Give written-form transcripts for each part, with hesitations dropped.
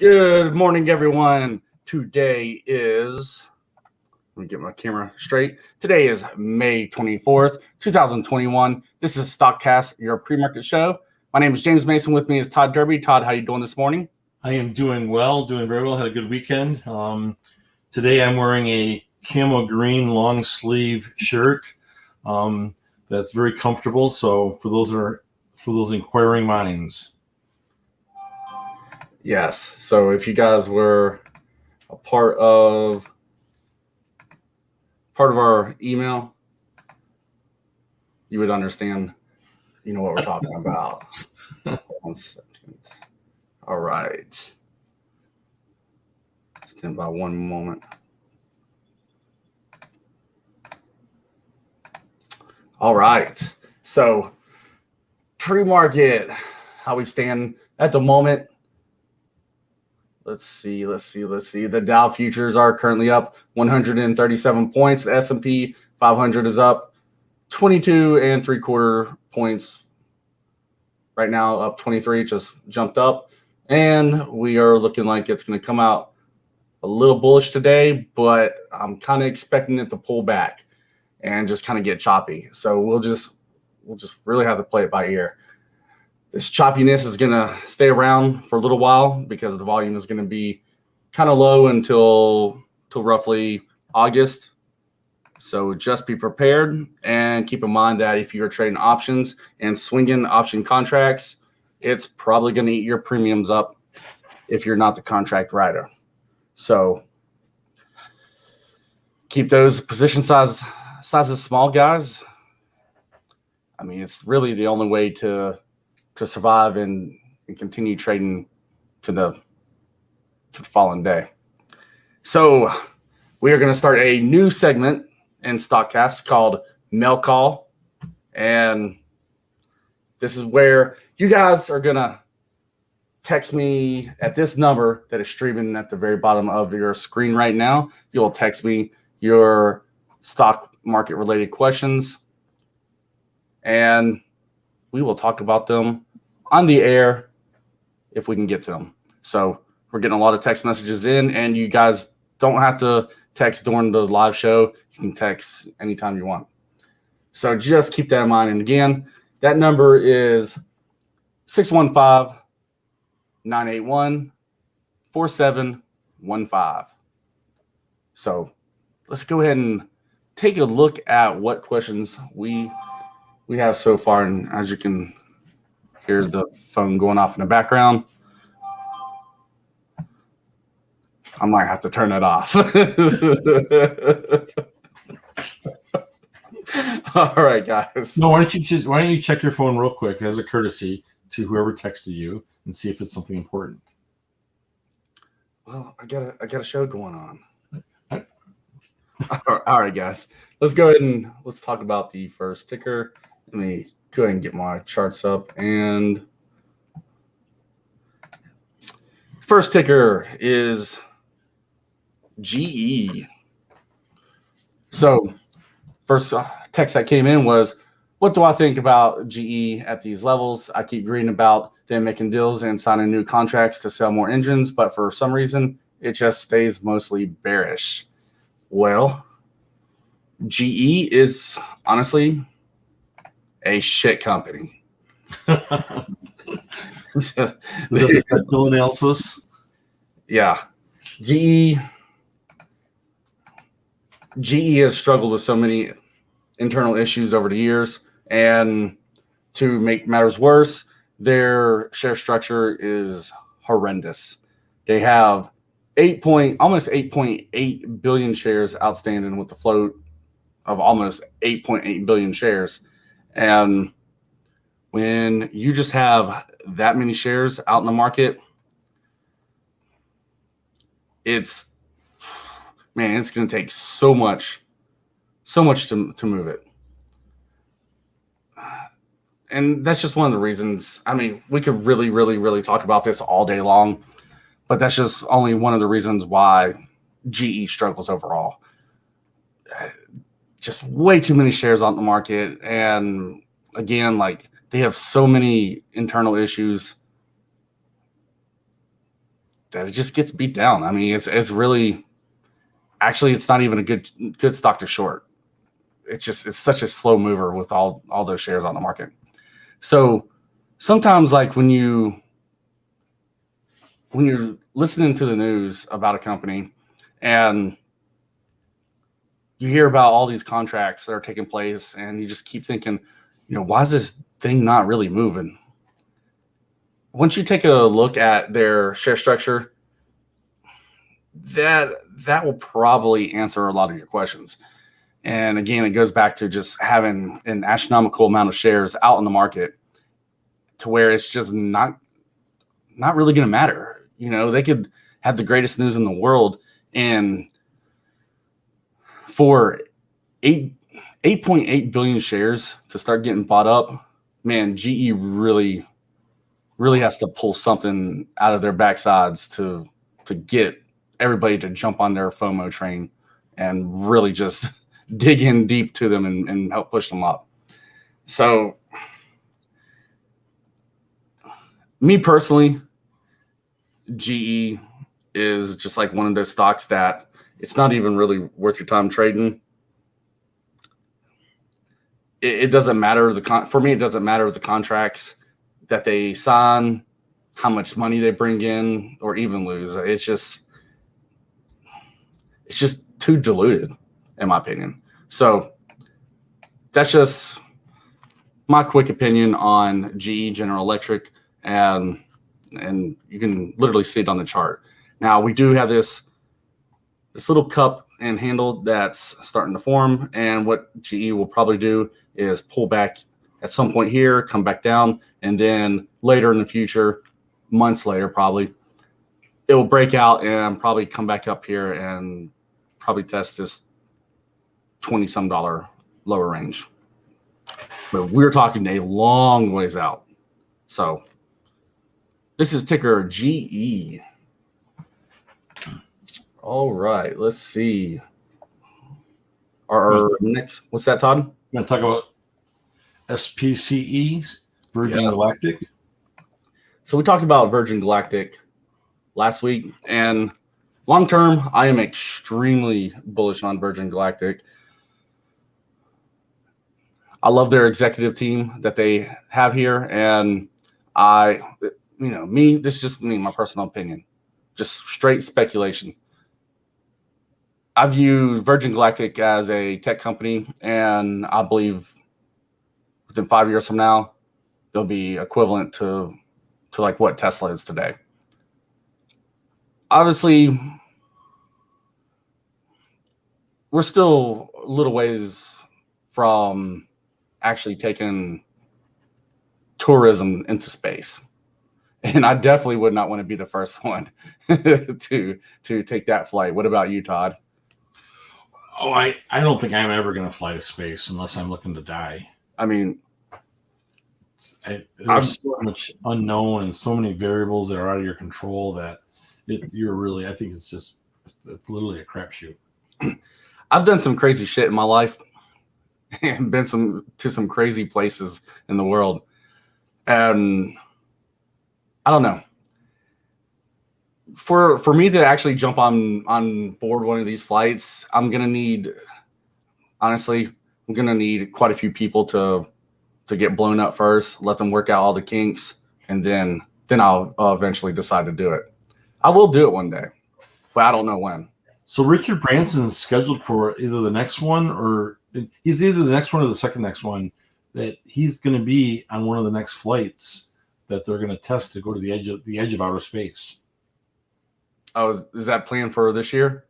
Good morning, everyone. Today is, let me get my camera straight. Today is May 24th, 2021. This is StockCast, your pre-market show. My name is James Mason. With me is Todd Derby. Todd, how you doing this morning? I am doing well, doing very well. Had a good weekend. Today I'm wearing a camo green long sleeve shirt that's very comfortable. So for those inquiring minds. Yes. So if you guys were a part of our email, you would understand, what we're talking about. 1 second. All right. Stand by one moment. All right. So pre-market, how we stand at the moment. Let's see. The Dow futures are currently up 137 points. The S&P 500 is up 22 3/4 points. Right now, up 23, just jumped up. And we are looking like it's going to come out a little bullish today, but I'm kind of expecting it to pull back and just kind of get choppy. So we'll just really have to play it by ear. This choppiness is going to stay around for a little while because the volume is going to be kind of low until roughly August. So just be prepared and keep in mind that if you're trading options and swinging option contracts, it's probably going to eat your premiums up if you're not the contract writer. So keep those position sizes small, guys. I mean, it's really the only way to survive and continue trading to the following day. So we are going to start a new segment in StockCast called Mail Call. And this is where you guys are going to text me at this number that is streaming at the very bottom of your screen right now. You'll text me your stock market related questions, and we will talk about them on the air if we can get to them. So we're getting a lot of text messages in, and you guys don't have to text during the live show. You can text anytime you want. So just keep that in mind. And again, that number is 615-981-4715. So let's go ahead and take a look at what questions we have so far. And as you can hear the phone going off in the background, I might have to turn it off. All right, guys. No, why don't you check your phone real quick as a courtesy to whoever texted you and see if it's something important. Well, I got a show going on. All right, guys. Let's go ahead and let's talk about the first ticker. Let me go ahead and get my charts up. And first ticker is GE. So first text that came in was, what do I think about GE at these levels? I keep reading about them making deals and signing new contracts to sell more engines, but for some reason, it just stays mostly bearish. Well, GE is honestly a shit company. Is that the technical analysis? Yeah. GE has struggled with so many internal issues over the years, and to make matters worse, their share structure is horrendous. They have almost 8.8 billion shares outstanding with the float of almost 8.8 billion shares. And when you just have that many shares out in the market, it's going to take so much to move it. And that's just one of the reasons. I mean, we could really, really, really talk about this all day long, but that's just only one of the reasons why GE struggles overall. Just way too many shares on the market. And again, like, they have so many internal issues. it just gets beat down. I mean, it's really actually it's not even a good stock to short. It's such a slow mover with all those shares on the market. So sometimes like when you're listening to the news about a company and you hear about all these contracts that are taking place and you just keep thinking, why is this thing not really moving? Once you take a look at their share structure, that will probably answer a lot of your questions. And again, it goes back to just having an astronomical amount of shares out in the market to where it's just not really going to matter. They could have the greatest news in the world, and for 8.8 billion shares to start getting bought up, man, GE really has to pull something out of their backsides to get everybody to jump on their FOMO train and really just dig in deep to them and help push them up. So me personally, GE is just like one of those stocks that it's not even really worth your time trading. It doesn't matter for me. It doesn't matter the contracts that they sign, how much money they bring in, or even lose. It's just too diluted, in my opinion. So that's just my quick opinion on GE, General Electric, and you can literally see it on the chart. Now we do have this little cup and handle that's starting to form, and what GE will probably do is pull back at some point here, come back down, and then later in the future, months later probably, it will break out and probably come back up here and probably test this $20-some lower range. But we're talking a long ways out. So this is ticker GE. All right, let's see. Our next, what's that, Todd? I'm going to talk about SPCE, Virgin Galactic. So we talked about Virgin Galactic last week, and long term, I am extremely bullish on Virgin Galactic. I love their executive team that they have here, and this is just me, my personal opinion, just straight speculation. I view Virgin Galactic as a tech company, and I believe within 5 years from now, they'll be equivalent to like what Tesla is today. Obviously, we're still a little ways from actually taking tourism into space. And I definitely would not want to be the first one to take that flight. What about you, Todd? Oh, I don't think I'm ever going to fly to space unless I'm looking to die. I mean, there's so much unknown and so many variables that are out of your control that I think it's literally a crapshoot. I've done some crazy shit in my life and been to some crazy places in the world. And I don't know. For me to actually jump on board one of these flights, I'm gonna need quite a few people to get blown up first, let them work out all the kinks, and then I'll eventually decide to do it. I will do it one day, but I don't know when. So Richard Branson is scheduled for either the next one, or he's either the next one or the second next one, that he's going to be on one of the next flights that they're going to test to go to the edge of outer space. Oh, is that planned for this year?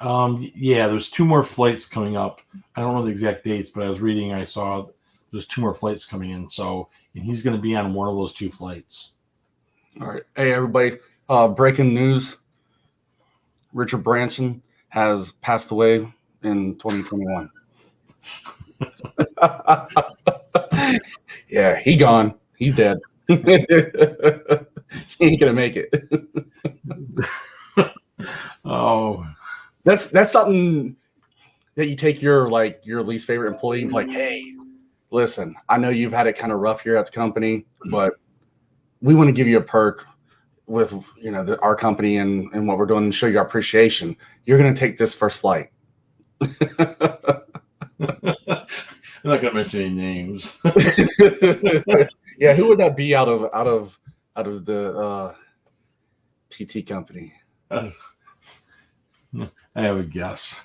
Yeah, there's 2 more flights coming up. I don't know the exact dates, but I was reading, I saw there's 2 more flights coming in. So, and he's going to be on one of those 2 flights. All right. Hey, everybody. Breaking news. Richard Branson has passed away in 2021. Yeah, he gone. He's dead. He ain't gonna make it. Oh, that's something that you take your least favorite employee, like, hey, listen, I know you've had it kind of rough here at the company, but we want to give you a perk. our company and what we're doing and show you our appreciation, you're going to take this first flight. I'm not going to mention any names. Yeah, who would that be out of the TT company? I have a guess.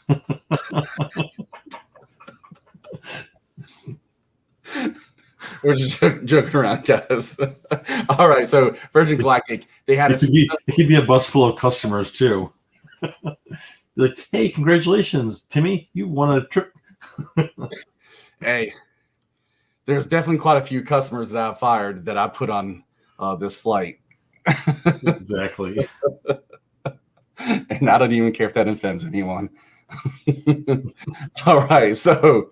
We're just joking around, guys. All right, so Virgin Galactic, they had it could be a bus full of customers too. Like, hey, congratulations, Timmy, you won a trip. Hey, there's definitely quite a few customers that I've fired that I put on this flight. Exactly. And I don't even care if that offends anyone. All right, so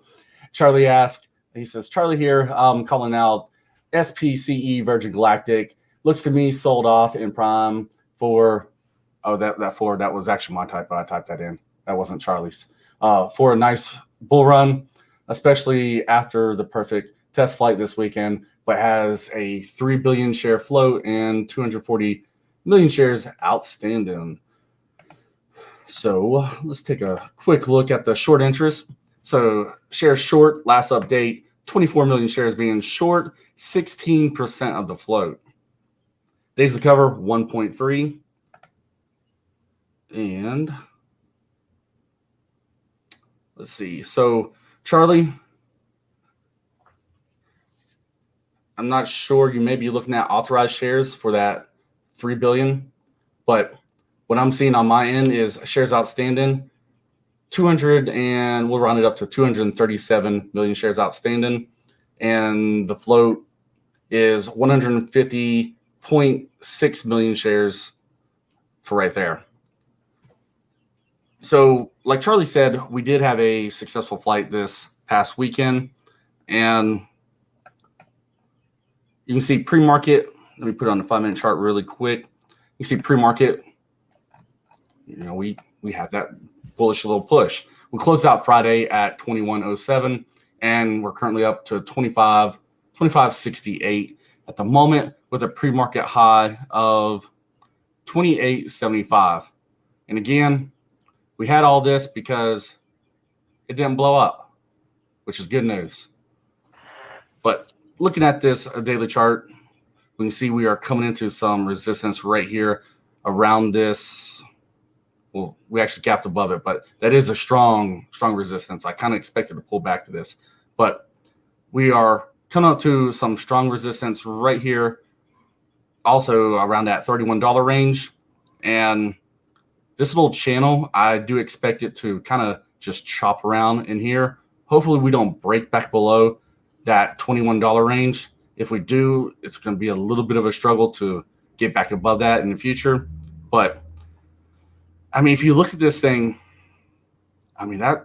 Charlie asked, he says, Charlie here, calling out SPCE Virgin Galactic. Looks to me sold off in prime for, that was actually my typo. I typed that in. That wasn't Charlie's. For a nice bull run, especially after the perfect test flight this weekend, but has a 3 billion share float and 240 million shares outstanding. So let's take a quick look at the short interest. So shares short, last update, 24 million shares being short, 16% of the float. Days to cover, 1.3. And let's see. So Charlie, I'm not sure. You may be looking at authorized shares for that 3 billion, but what I'm seeing on my end is shares outstanding, 200, and we'll round it up to 237 million shares outstanding, and the float is 150.6 million shares for right there. So, like Charlie said, we did have a successful flight this past weekend, and you can see pre-market. Let me put it on the 5-minute chart really quick. You see pre-market. We had that bullish little push. We closed out Friday at 21.07, and we're currently up to 25.68 at the moment, with a pre-market high of 28.75. And again, we had all this because it didn't blow up, which is good news. But looking at this daily chart, we can see we are coming into some resistance right here around this. Well, we actually gapped above it, but that is a strong resistance. I kind of expected to pull back to this, but we are coming up to some strong resistance right here, also around that $31 range. And this little channel, I do expect it to kind of just chop around in here. Hopefully we don't break back below that $21 range. If we do, it's going to be a little bit of a struggle to get back above that in the future. But I mean, if you look at this thing, I mean, that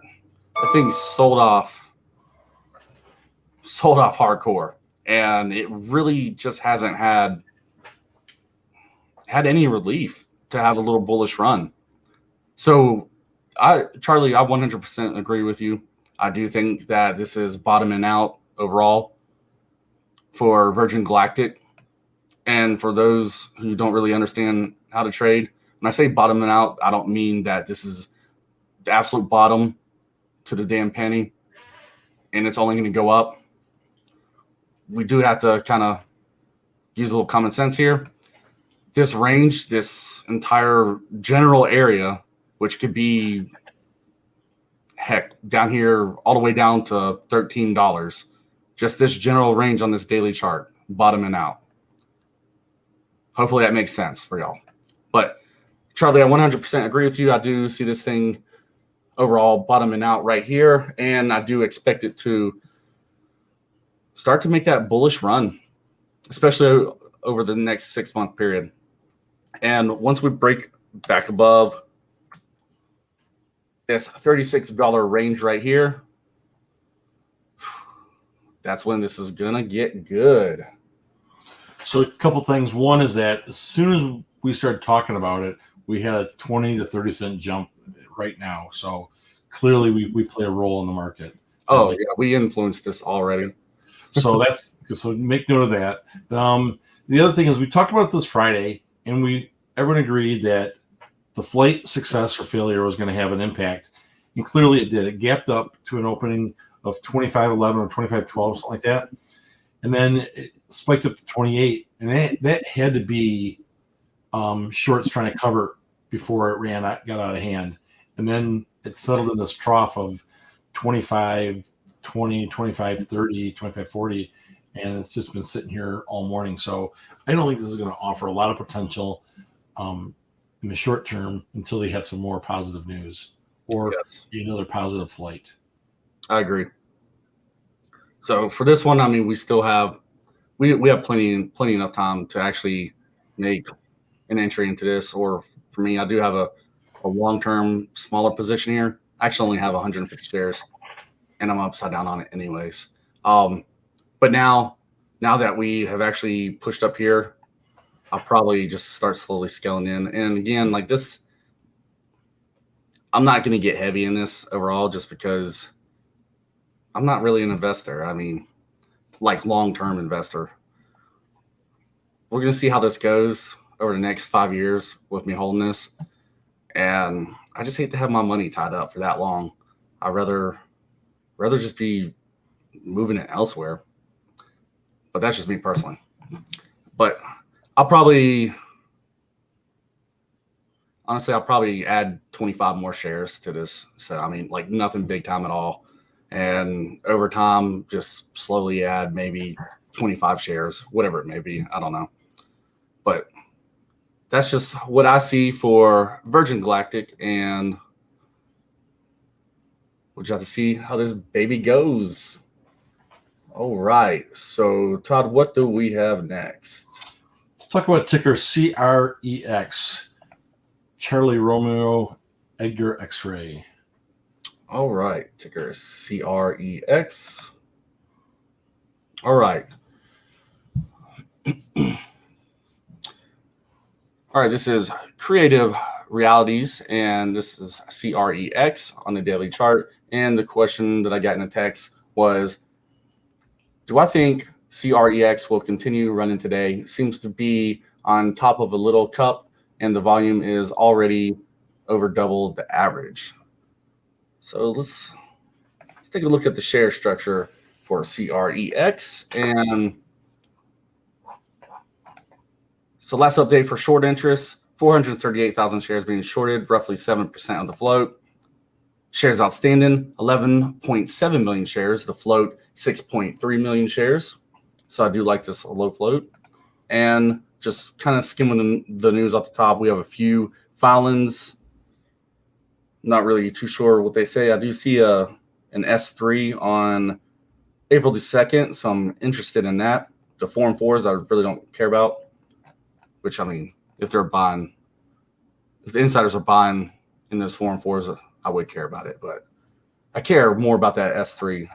thing sold off hardcore, and it really just hasn't had any relief to have a little bullish run. So Charlie, I 100% agree with you. I do think that this is bottoming out overall for Virgin Galactic. And for those who don't really understand how to trade, when I say bottoming out, I don't mean that this is the absolute bottom to the damn penny and it's only going to go up. We do have to kind of use a little common sense here. This range, this entire general area, which could be, heck, down here all the way down to $13, just this general range on this daily chart, bottoming out. Hopefully that makes sense for y'all. But Charlie, I 100% agree with you. I do see this thing overall bottoming out right here, and I do expect it to start to make that bullish run, especially over the next 6-month period. And once we break back above this $36 range right here, that's when this is going to get good. So a couple things. One is that as soon as we started talking about it, we had a 20 to 30 cent jump right now. So clearly we play a role in the market. Oh, yeah, we influenced this already. So make note of that. The other thing is we talked about this Friday, and everyone agreed that the flight success or failure was going to have an impact. And clearly it did. It gapped up to an opening of 25.11 or 25.12, something like that. And then it spiked up to 28. And that had to be shorts trying to cover before it got out of hand. And then it settled in this trough of 25.20, 25.30, 25.40. And it's just been sitting here all morning. So I don't think this is going to offer a lot of potential in the short term until they have some more positive news or another positive flight. I agree. So for this one, I mean, we still have we have plenty enough time to actually make an entry into this. Or for me, I do have a long-term smaller position here. I actually only have 150 shares, and I'm upside down on it anyways. But now that we have actually pushed up here, I'll probably just start slowly scaling in. And again, like this, I'm not going to get heavy in this overall just because I'm not really an investor. I mean, like long-term investor. We're going to see how this goes over the next 5 years with me holding this. And I just hate to have my money tied up for that long. I'd rather just be moving it elsewhere. But that's just me personally. But I'll probably add 25 more shares to this. So, I mean, like nothing big time at all. And over time, just slowly add maybe 25 shares, whatever it may be. I don't know. But that's just what I see for Virgin Galactic. And we'll just have to see how this baby goes. All right. So, Todd, what do we have next? Let's talk about ticker CREX. Charlie Romeo Edgar X-Ray. All right. Ticker CREX. All right. All right. This is Creative Realities, and this is CREX on the daily chart. And the question that I got in the text was, do I think CREX will continue running today? Seems to be on top of a little cup, and the volume is already over double the average. So let's take a look at the share structure for CREX. And so last update for short interest, 438,000 shares being shorted, roughly 7% of the float. Shares outstanding, 11.7 million shares. The float, 6.3 million shares. So I do like this low float. And just kind of skimming the news off the top, we have a few filings. Not really too sure what they say. I do see an S3 on April the 2nd, so I'm interested in that. The Form 4s I really don't care about, which, I mean, if the insiders are buying in those Form 4s, I would care about it. But I care more about that S3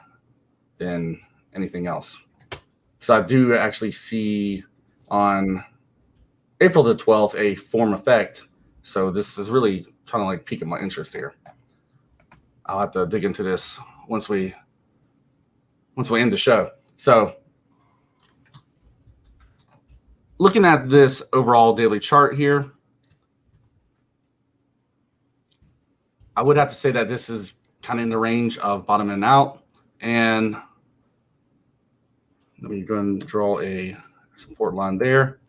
than anything else. So I do actually see on April the 12th a form effect. So this is really kind of like piquing my interest here. I'll have to dig into this once we end the show. So looking at this overall daily chart here, I would have to say that this is kind of in the range of bottoming out. And let me go and draw a support line there.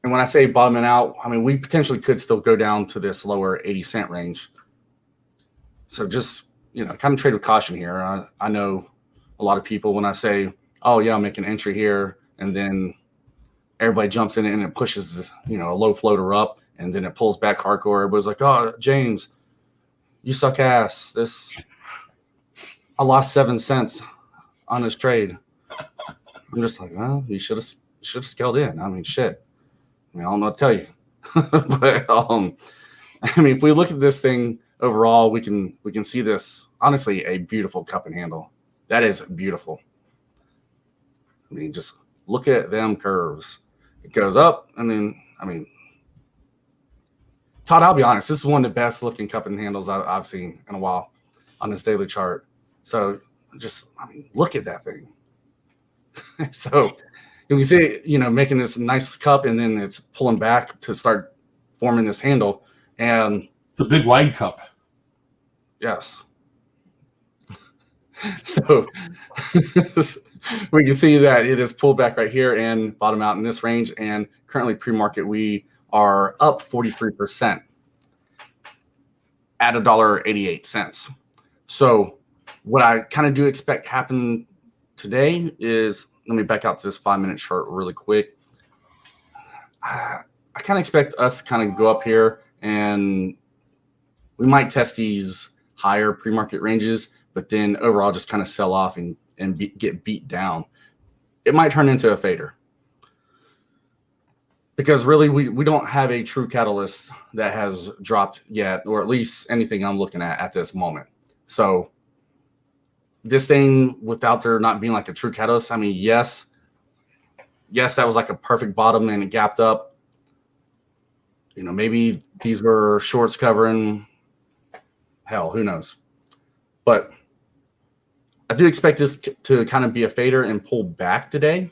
And when I say bottoming out, I mean, we potentially could still go down to this lower 80-cent range. So just, kind of trade with caution here. I know a lot of people, when I say, oh, yeah, I'll make an entry here, and then everybody jumps in it and it pushes, a low floater up, and then it pulls back hardcore. Everybody's like, oh, James, you suck ass. I lost 7 cents on this trade. I'm just like, well, you should have scaled in. I mean, shit. I don't know what to tell you. But I mean, if we look at this thing overall, we can see this, honestly, a beautiful cup and handle. That is beautiful. I mean, just look at them curves. It goes up, and then, I mean, Todd, I'll be honest, this is one of the best looking cup and handles I've seen in a while on this daily chart. So just, I mean, look at that thing. So And we see it, making this nice cup, and then it's pulling back to start forming this handle. And it's a big wide cup. Yes. So we can see that it is pulled back right here and bottom out in this range. And currently pre-market, we are up 43% at $1.88. So what I kind of do expect happen today is, let me back out to this 5-minute chart really quick. I kind of expect us to kind of go up here, and we might test these higher pre-market ranges, but then overall just kind of sell off and get beat down. It might turn into a fader, because really we don't have a true catalyst that has dropped yet, or at least anything I'm looking at this moment. So this thing, without there not being like a true catalyst, I mean, yes, that was like a perfect bottom and it gapped up. Maybe these were shorts covering. Hell, who knows? But I do expect this to kind of be a fader and pull back today,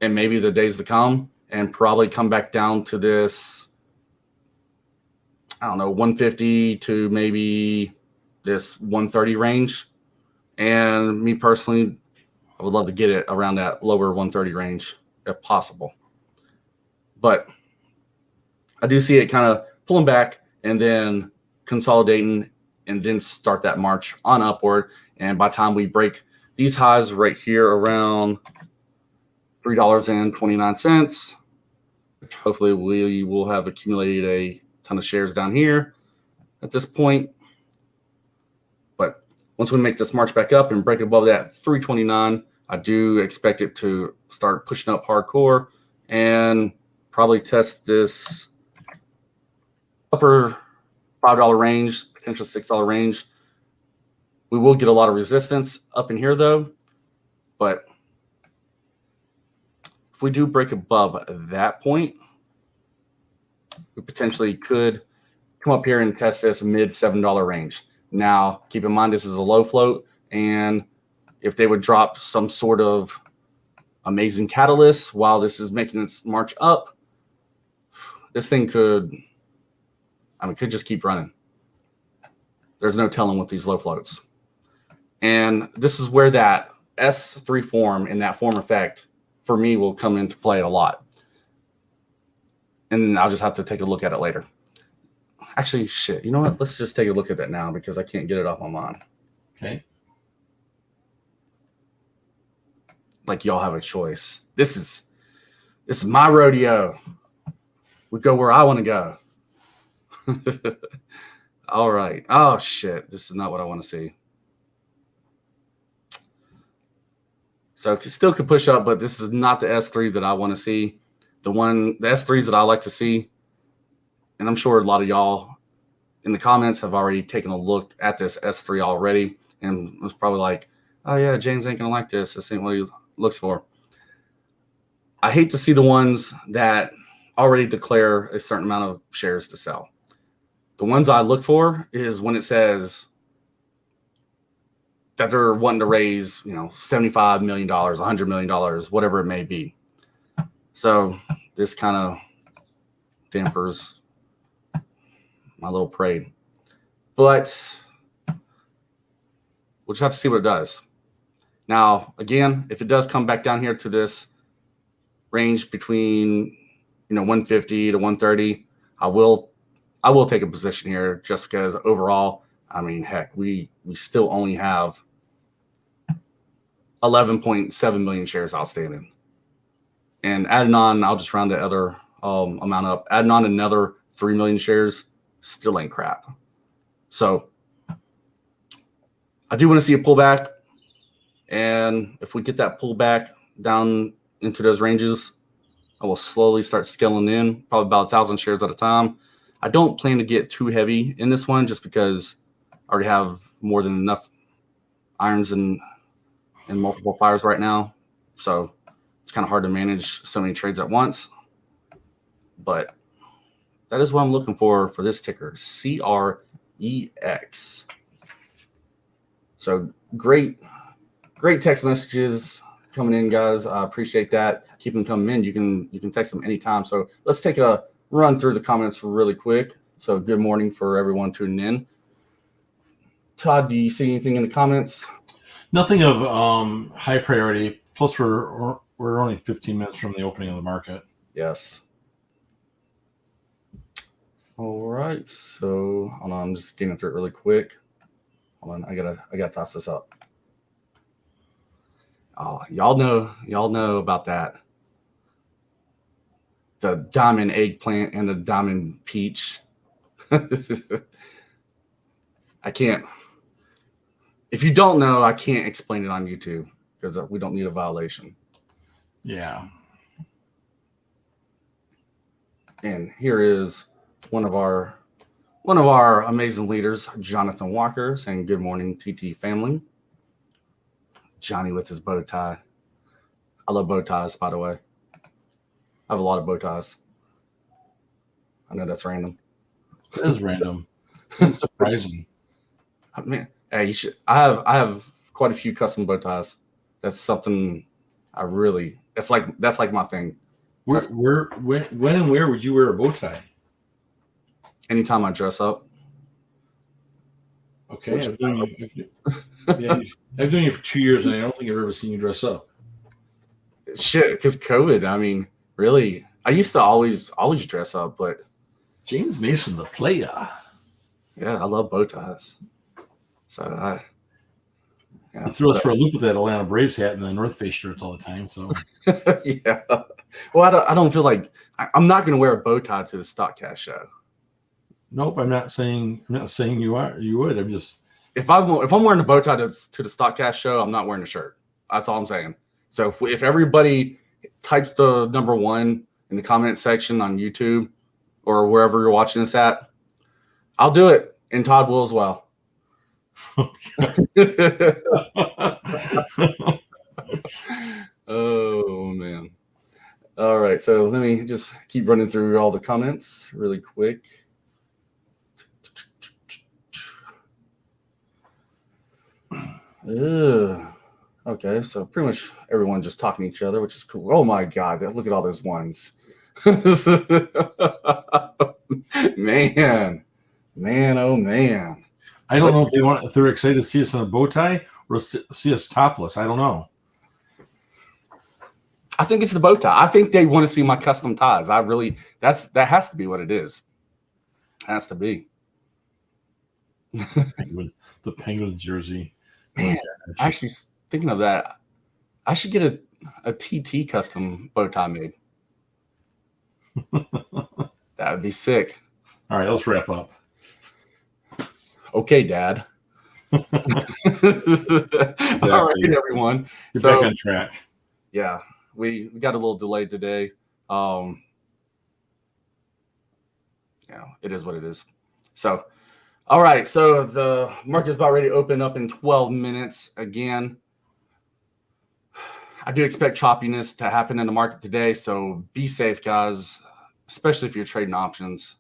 and maybe the days to come, and probably come back down to this, I don't know, 150 to maybe this 130 range. And me personally, I would love to get it around that lower 130 range if possible. But I do see it kind of pulling back and then consolidating, and then start that march on upward. And by the time we break these highs right here around $3.29, hopefully we will have accumulated a ton of shares down here at this point. But once we make this march back up and break above that 329, I do expect it to start pushing up hardcore and probably test this upper $5 range, potential $6 range. We will get a lot of resistance up in here though, but if we do break above that point, we potentially could come up here and test this mid $7 range. Now, keep in mind, this is a low float, and if they would drop some sort of amazing catalyst while this is making its march up, this thing could just keep running. There's no telling with these low floats. And this is where that S3 form and that form effect for me will come into play a lot. And I'll just have to take a look at it later. Actually, shit, you know what? Let's just take a look at that now, because I can't get it off my mind. Okay. Like, y'all have a choice. This is my rodeo. We go where I want to go. All right. Oh, shit. This is not what I want to see. So it still could push up, but this is not the S3 that I want to see. The S3s that I like to see, and I'm sure a lot of y'all in the comments have already taken a look at this S3 already, and was probably like, oh yeah, James ain't gonna like this. This ain't what he looks for. I hate to see the ones that already declare a certain amount of shares to sell. The ones I look for is when it says that they're wanting to raise, $75 million, $100 million, whatever it may be. So this kind of dampers my little parade. But we'll just have to see what it does. Now, again, if it does come back down here to this range between 150 to 130, I will take a position here, just because overall, I mean, heck, we still only have 11.7 million shares outstanding. And adding on, I'll just round the other amount up. Adding on another 3 million shares still ain't crap. So I do want to see a pullback. And if we get that pullback down into those ranges, I will slowly start scaling in, probably about 1,000 shares at a time. I don't plan to get too heavy in this one, just because I already have more than enough irons in multiple fires right now. So it's kind of hard to manage so many trades at once. But that is what I'm looking for this ticker, CREX. So great text messages coming in, guys. I appreciate that. Keep them coming in. You can text them anytime. So let's take a run through the comments really quick. So good morning for everyone tuning in. Todd, do you see anything in the comments? Nothing of high priority. Plus, we're only 15 minutes from the opening of the market. Yes. All right. So hold on, I'm just getting through it really quick. Hold on, I gotta toss this up. Oh, y'all know about that. The diamond eggplant and the diamond peach. I can't. If you don't know, I can't explain it on YouTube because we don't need a violation. Yeah. And here is one of our amazing leaders, Jonathan Walker, saying good morning, TT family. Johnny with his bow tie. I love bow ties, by the way. I have a lot of bow ties. I know that's random. That is random. It's surprising. I mean, hey, you should. I have quite a few custom bow ties. That's something I really. That's like my thing. When and where would you wear a bow tie? Anytime I dress up. Okay, I've known you for 2 years, and I don't think I've ever seen you dress up. Shit, because COVID. I mean, really, I used to always dress up, but James Mason, the player. Yeah, I love bow ties. So You throw us for a loop with that Atlanta Braves hat and the North Face shirts all the time. So yeah. Well, I don't feel like I'm not going to wear a bow tie to the StockCast show. Nope, I'm not saying you are. You would. I'm just if I'm wearing a bow tie to the StockCast show, I'm not wearing a shirt. That's all I'm saying. So if everybody types the number 1 in the comment section on YouTube or wherever you're watching this at, I'll do it, and Todd will as well. Oh man. All right, so let me just keep running through all the comments really quick. Okay, so pretty much everyone just talking to each other, which is cool. Oh my God, look at all those ones. man, oh man. I don't know if they're excited to see us in a bow tie or see us topless. I don't know. I think it's the bow tie. I think they want to see my custom ties. That has to be what it is. Has to be. The Penguins jersey. Man, actually thinking of that, I should get a TT custom bow tie made. That would be sick. All right, let's wrap up. Okay, Dad. Exactly. All right, everyone. You're back on track. Yeah, we got a little delayed today. Yeah, it is what it is. So, all right. So the market is about ready to open up in 12 minutes. Again, I do expect choppiness to happen in the market today. So be safe, guys, especially if you're trading options.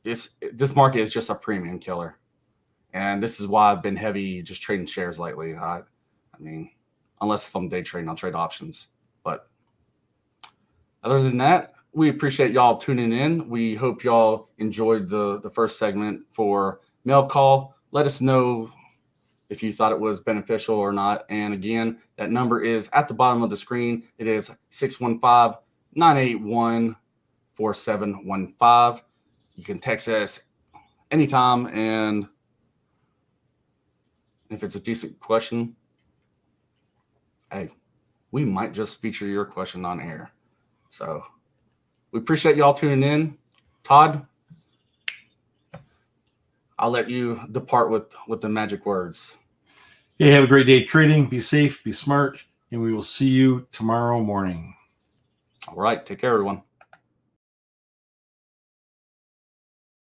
This market is just a premium killer. And this is why I've been heavy just trading shares lately. I mean, unless if I'm day trading, I'll trade options. But other than that, we appreciate y'all tuning in. We hope y'all enjoyed the first segment for Mail Call. Let us know if you thought it was beneficial or not. And again, that number is at the bottom of the screen. It is 615-981-4715. You can text us anytime, and if it's a decent question, hey, we might just feature your question on air. So we appreciate y'all tuning in. Todd, I'll let you depart with the magic words. Hey, have a great day trading. Be safe, be smart, and we will see you tomorrow morning. All right. Take care, everyone.